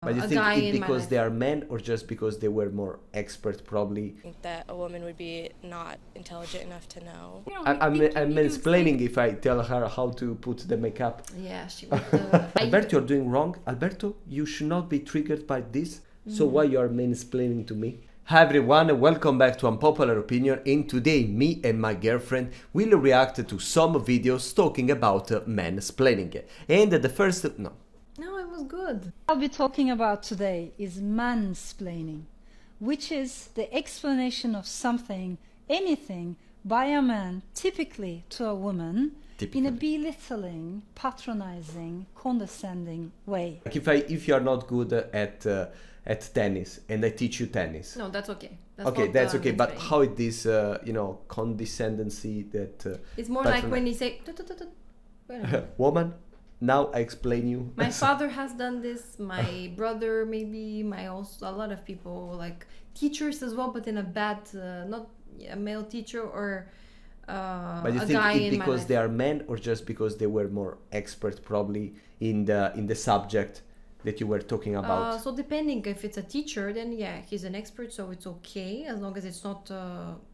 But you a think guy it in my because life. they are men or just because they were more expert probably? I think that a woman would be not intelligent enough to know. I'm mansplaining if I tell her how to put the makeup. Yeah, she would. Alberto, you're doing wrong. Alberto, you should not be triggered by this. So why you are mansplaining to me? Hi everyone and welcome back to Unpopular Opinion, and today me and my girlfriend will react to some videos talking about mansplaining. And the first... No, it was good. I'll be talking about today is mansplaining, which is the explanation of something, anything, by a man, typically to a woman, in a belittling, patronizing, condescending way. like if you are not good at tennis and I teach you tennis. No, that's okay. That's okay. But mansplaining. how it is, condescendency that... It's more like when you say, wait a minute. woman, now I explain you. My father has done this, my brother maybe, a lot of people, like teachers as well, but in a bad, not a male teacher or But you a think guy it in my because life. they are men or just because they were more expert probably in the subject that you were talking about? So depending, if it's a teacher, then yeah, he's an expert, so it's okay as long as it's not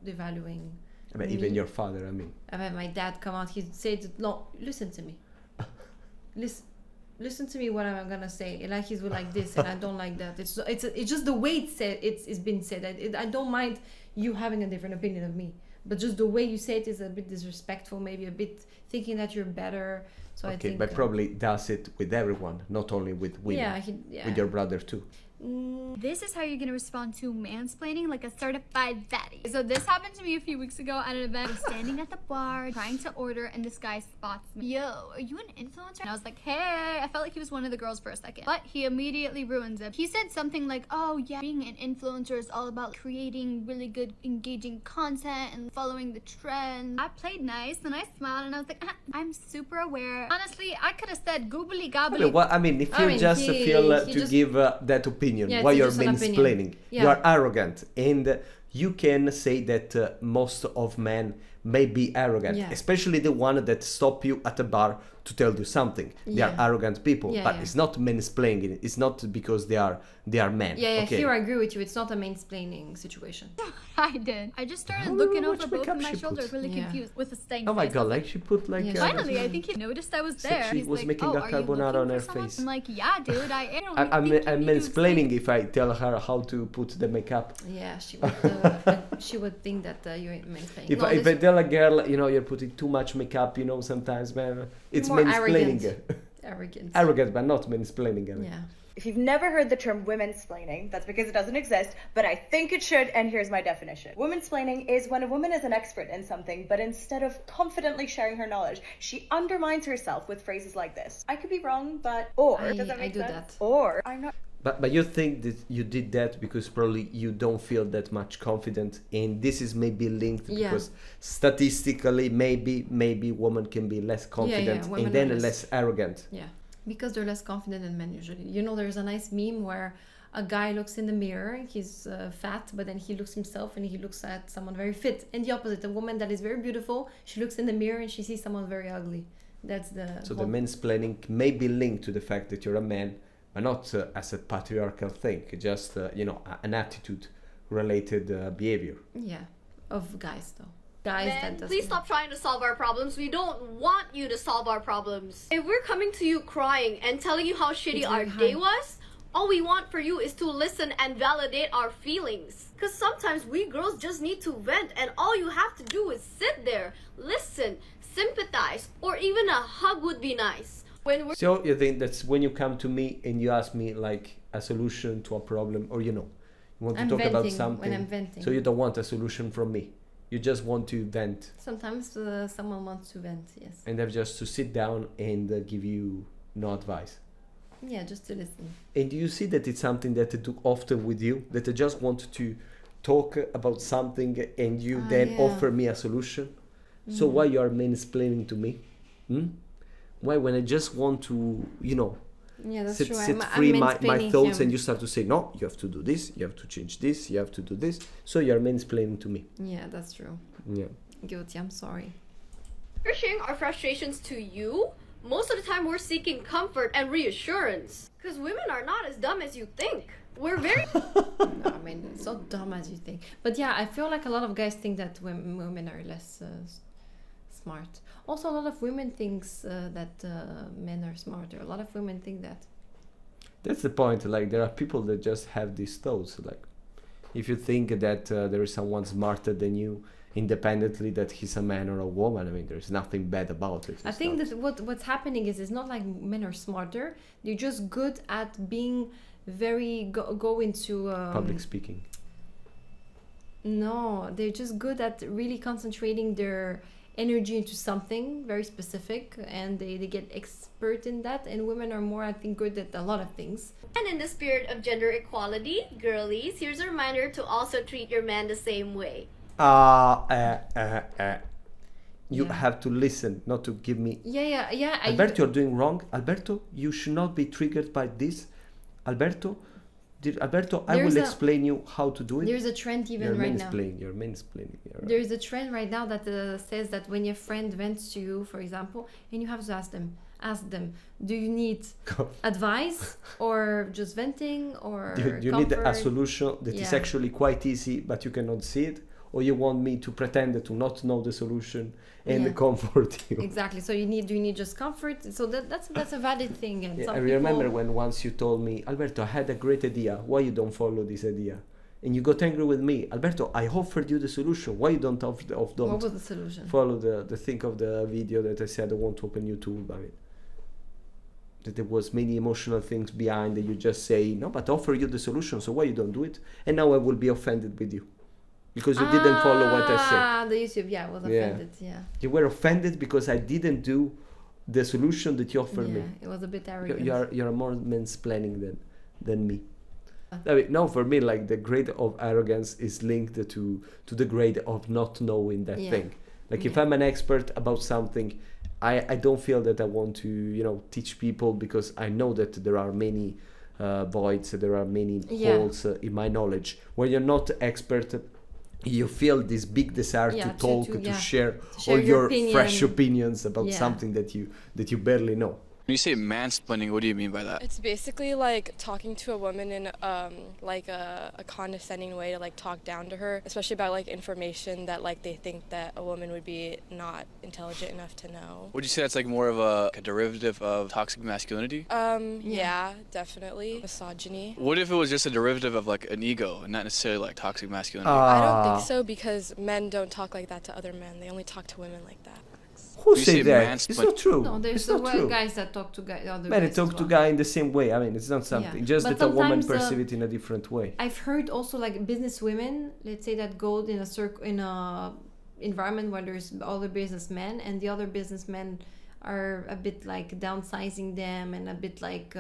devaluing. I mean, even your father, I mean. I've had my dad come out, he said, no, listen to me. Listen to me what I'm gonna say. And like he's like this, and I don't like that. It's just the way it's said. It's been said. I don't mind you having a different opinion of me, but just the way you say it is a bit disrespectful. Maybe a bit thinking that you're better. So I think. But probably does it with everyone, not only with women. Yeah. With your brother too. This is how you're gonna respond to mansplaining like a certified baddie. So this happened to me a few weeks ago at an event. I'm standing at the bar trying to order and this guy spots me. Yo, are you an influencer? And I was like, hey, I felt like he was one of the girls for a second. But he immediately ruins it. He said something like, oh yeah, being an influencer is all about creating really good, engaging content and following the trend. I played nice and I smiled and I was like, I'm super aware. Honestly, I could have said goobly gobbly. If you just feel to give that opinion, Yeah, why it's you're just an opinion. mansplaining, Yeah. you are arrogant, and you can say that most of men may be arrogant, Yeah. especially the one that stop you at a bar to tell you something. They are Yeah. arrogant people, Yeah, but yeah. it's not mansplaining. It's not because they are men. Yeah, okay. here I agree with you. It's not a mansplaining situation. I did. I just started How looking much over both makeup of my she shoulders, put? really Yeah. confused with a stank Oh my face. god, like she put like... Yeah, Finally, I think he noticed I was So there. she He's was like, making oh, a are you carbonara looking on for her someone? face. I'm like, yeah, dude, I am. I'm mansplaining if I tell her how to put the makeup. Yeah, she would think that you're mansplaining. If I tell a girl, you're putting too much makeup, sometimes, man, it's More mansplaining. arrogance. Arrogant, but not mansplaining. I mean. Yeah. If you've never heard the term womansplaining, that's because it doesn't exist, but I think it should, and here's my definition. Womansplaining is when a woman is an expert in something, but instead of confidently sharing her knowledge, she undermines herself with phrases like this. I could be wrong, but... Or, does that I make do sense? that. Or, I'm not... But you think that you did that because probably you don't feel that much confident, and this is maybe linked Yeah. because statistically maybe women can be less confident women and then are less arrogant. Yeah, because they're less confident than men usually. There's a nice meme where a guy looks in the mirror, he's fat, but then he looks himself and he looks at someone very fit. And the opposite, a woman that is very beautiful, she looks in the mirror and she sees someone very ugly. That's the So the mansplaining may be linked to the fact that you're a man, but not as a patriarchal thing, just an attitude related behavior. Yeah, of guys though. Guys Men, that doesn't... please stop trying to solve our problems. We don't want you to solve our problems. If we're coming to you crying and telling you how shitty It's our very day hard. was, all we want for you is to listen and validate our feelings. Because sometimes we girls just need to vent, and all you have to do is sit there, listen, sympathize, or even a hug would be nice. When we're So you think that's when you come to me and you ask me like a solution to a problem, or you want to I'm talk about venting something. when I'm venting. So you don't want a solution from me. You just want to vent, Sometimes someone wants to vent, yes. and have just to sit down and give you no advice. Yeah, just to listen. And do you see that it's something that I do often with you? That I just want to talk about something and you then yeah. offer me a solution? So why you are mansplaining to me? Why when I just want to, Yeah, that's set true. free my mansplaining thoughts him. and you start to say, no, you have to do this, you have to change this, you have to do this. So you're mansplaining to me. Yeah, that's true. Yeah. Guilty, I'm sorry. sharing our frustrations to you, Most of the time we're seeking comfort and reassurance. Because women are not as dumb as you think. We're very No, I mean, it's not dumb as you think. But yeah, I feel like a lot of guys think that women are less smart. Also, a lot of women thinks that men are smarter. A lot of women think that. That's the point. Like, there are people that just have these thoughts. Like, if you think that there is someone smarter than you, independently that he's a man or a woman, I mean, there's nothing bad about it. I think that what's happening is it's not like men are smarter. They're just good at being very go into public speaking. No, they're just good at really concentrating their energy into something very specific, and they get expert in that. And women are more, I think, good at a lot of things. And in the spirit of gender equality, girlies, here's a reminder to also treat your man the same way. You Yeah. have to listen, not to give me. Yeah. Alberto, you're doing wrong. Alberto, you should not be triggered by this. Alberto, I will explain you how to do it. There's a trend even You're right now. You're mansplaining. There's a trend right now that says that when your friend vents to you, for example, and you have to ask them, do you need advice or just venting or you need a comfort? solution that is Yeah. actually quite easy, but you cannot see it, or you want me to pretend to not know the solution and Yeah. comfort you. Exactly. So you need just comfort. So that's a valid thing. And Yeah, some I people, remember when once you told me, Alberto, I had a great idea. Why you don't follow this idea? And you got angry with me. Alberto, I offered you the solution. Why you don't what was the solution? follow the thing of the video that I said I want to open YouTube? I mean, that there was many emotional things behind that you just say, no, but I offer you the solution, so why you don't do it? And now I will be offended with you. Because you didn't follow what I said. The YouTube, I was offended, yeah. You were offended because I didn't do the solution that you offered me. It was a bit arrogant. You're more mansplaining than me. I mean, no, for me, like, the grade of arrogance is linked to the grade of not knowing that thing. Like, if I'm an expert about something, I don't feel that I want to, teach people, because I know that there are many voids, there are many holes in my knowledge. When you're not expert, you feel this big desire to talk, to share all your fresh opinions about something that you barely know. When you say mansplaining, what do you mean by that? It's basically like talking to a woman in like a condescending way, to like talk down to her, especially about like information that like they think that a woman would be not intelligent enough to know. Would you say that's like more of a derivative of toxic masculinity? Yeah, definitely. Misogyny. What if it was just a derivative of like an ego and not necessarily like toxic masculinity? I don't think so, because men don't talk like that to other men. They only talk to women like that. Who You say say that? mansplain- It's not true. No, there's it's not true. guys that talk to other Men, guys. they talk as to well. guy in the same way. I mean, it's not something. Just But that a woman sometimes, perceive it in a different way. I've heard also like business women, let's say, that go in a environment where there's other businessmen, and the other businessmen are a bit like downsizing them and a bit like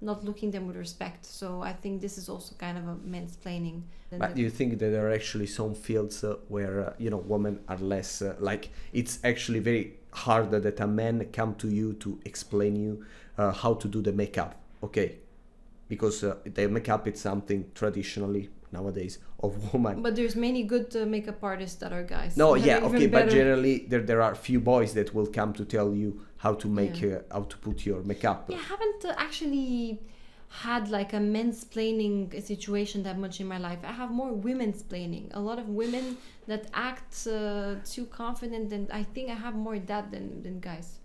not looking them with respect. So I think this is also kind of a mansplaining. But do you think that there are actually some fields where women are less like, it's actually very hard that a man come to you to explain you how to do the makeup? Okay, because the makeup is something traditionally nowadays of women. But there's many good makeup artists that are guys. No, that yeah, are even okay, but better. generally there are few boys that will come to tell you how to make how to put your makeup. Yeah, I haven't actually had like a mansplaining situation that much in my life. I have more women's-plaining. A lot of women that act too confident, and I think I have more that than guys.